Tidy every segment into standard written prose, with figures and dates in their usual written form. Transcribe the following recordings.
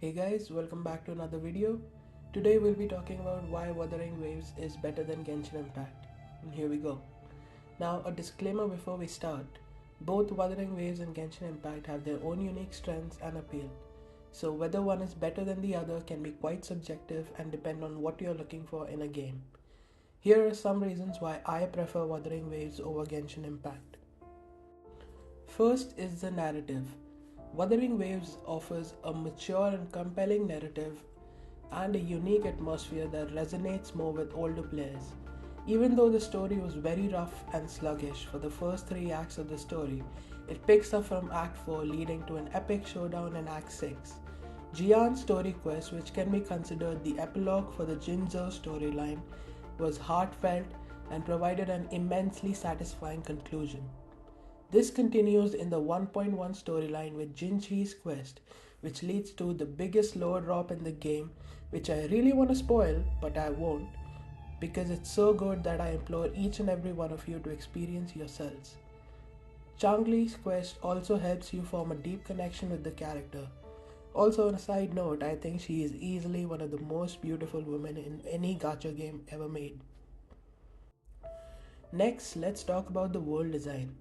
Hey guys, welcome back to another video. Today we'll be talking about why Wuthering Waves is better than Genshin Impact. And here we go. Now a disclaimer before we start. Both Wuthering Waves and Genshin Impact have their own unique strengths and appeal. So whether one is better than the other can be quite subjective and depend on what you're looking for in a game. Here are some reasons why I prefer Wuthering Waves over Genshin Impact. First is the narrative. Wuthering Waves offers a mature and compelling narrative and a unique atmosphere that resonates more with older players. Even though the story was very rough and sluggish for the first 3 acts of the story, it picks up from Act 4 leading to an epic showdown in Act 6. Jian's story quest, which can be considered the epilogue for the Jinzhou storyline, was heartfelt and provided an immensely satisfying conclusion. This continues in the 1.1 storyline with Jinqi's quest, which leads to the biggest lore drop in the game, which I really want to spoil, but I won't, because it's so good that I implore each and every one of you to experience yourselves. Changli's quest also helps you form a deep connection with the character. Also, on a side note, I think she is easily one of the most beautiful women in any gacha game ever made. Next, let's talk about the world design.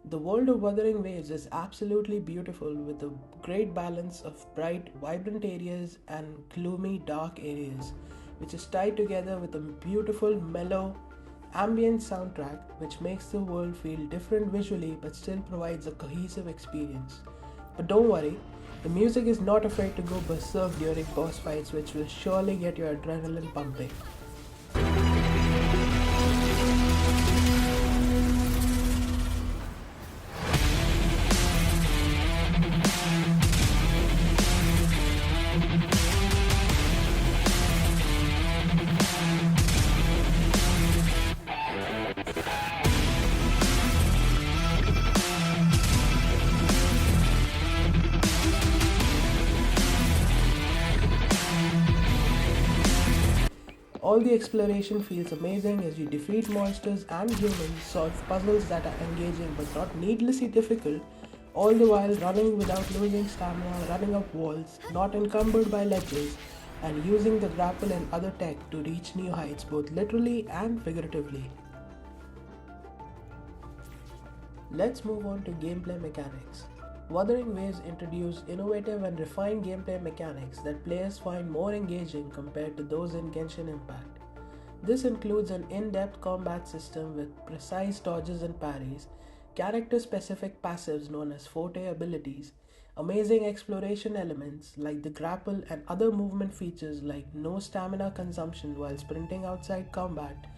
The world of Wuthering Waves is absolutely beautiful with a great balance of bright, vibrant areas and gloomy, dark areas, which is tied together with a beautiful, mellow, ambient soundtrack which makes the world feel different visually but still provides a cohesive experience. But don't worry, the music is not afraid to go berserk during boss fights, which will surely get your adrenaline pumping. All the exploration feels amazing as you defeat monsters and humans, solve puzzles that are engaging but not needlessly difficult, all the while running without losing stamina, running up walls, not encumbered by ledges, and using the grapple and other tech to reach new heights both literally and figuratively. Let's move on to gameplay mechanics. Wuthering Waves introduced innovative and refined gameplay mechanics that players find more engaging compared to those in Genshin Impact. This includes an in-depth combat system with precise dodges and parries, character-specific passives known as forte abilities, amazing exploration elements like the grapple and other movement features like no stamina consumption while sprinting outside combat,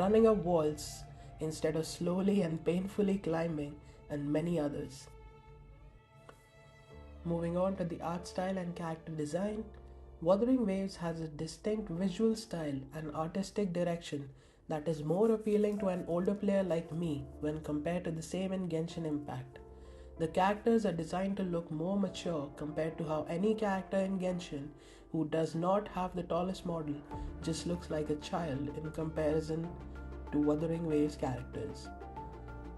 running up walls instead of slowly and painfully climbing, and many others. Moving on to the art style and character design, Wuthering Waves has a distinct visual style and artistic direction that is more appealing to an older player like me when compared to the same in Genshin Impact. The characters are designed to look more mature compared to how any character in Genshin who does not have the tallest model just looks like a child in comparison to Wuthering Waves characters.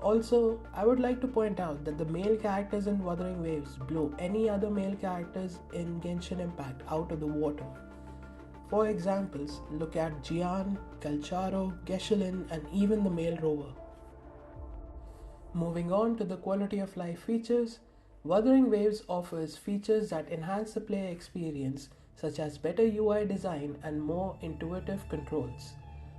Also, I would like to point out that the male characters in Wuthering Waves blow any other male characters in Genshin Impact out of the water. For examples, look at Jian, Galcharo, Geshelin, and even the male rover. Moving on to the quality of life features, Wuthering Waves offers features that enhance the player experience, such as better UI design and more intuitive controls.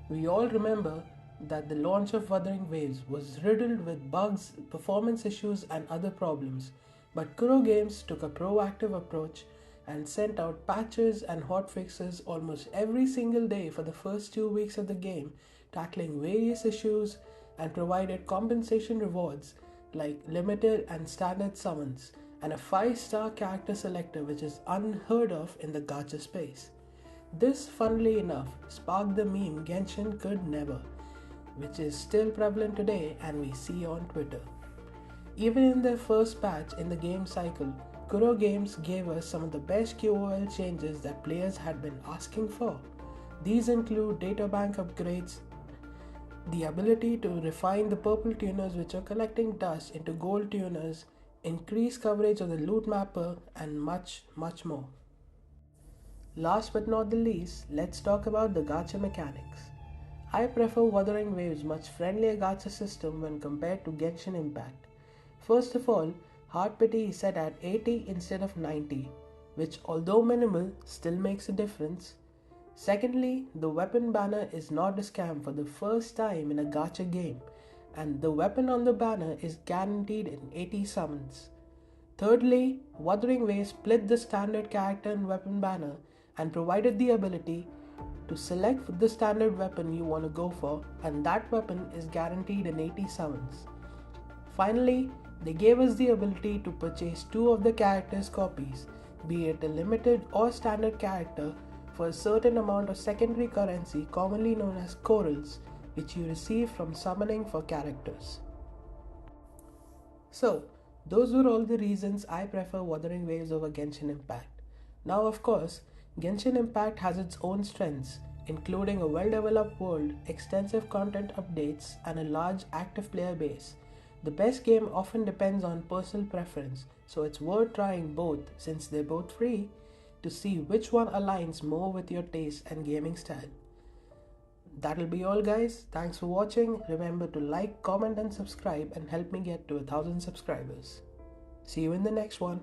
We all remember that the launch of Wuthering Waves was riddled with bugs, performance issues, and other problems, but Kuro Games took a proactive approach and sent out patches and hotfixes almost every single day for the first 2 weeks of the game, tackling various issues and provided compensation rewards like limited and standard summons and a 5-star character selector, which is unheard of in the gacha space. This, funnily enough, sparked the meme Genshin could never, which is still prevalent today and we see on Twitter. Even in their first patch in the game cycle, Kuro Games gave us some of the best QOL changes that players had been asking for. These include databank upgrades, the ability to refine the purple tuners which are collecting dust into gold tuners, increased coverage of the loot mapper, and much more. Last but not the least, let's talk about the gacha mechanics. I prefer Wuthering Waves' much friendlier gacha system when compared to Genshin Impact. First of all, heart pity is set at 80 instead of 90, which although minimal, still makes a difference. Secondly, the weapon banner is not a scam for the first time in a gacha game, and the weapon on the banner is guaranteed in 80 summons. Thirdly, Wuthering Waves split the standard character and weapon banner and provided the ability to select the standard weapon you want to go for, and that weapon is guaranteed in 80 summons. Finally, they gave us the ability to purchase two of the character's copies, be it a limited or standard character, for a certain amount of secondary currency commonly known as corals, which you receive from summoning for characters. So, those were all the reasons I prefer Wuthering Waves over Genshin Impact. Now, of course, Genshin Impact has its own strengths, including a well-developed world, extensive content updates, and a large active player base. The best game often depends on personal preference, so it's worth trying both since they're both free to see which one aligns more with your taste and gaming style. That'll be all, guys. Thanks for watching. Remember to like, comment, and subscribe and help me get to 1,000 subscribers. See you in the next one.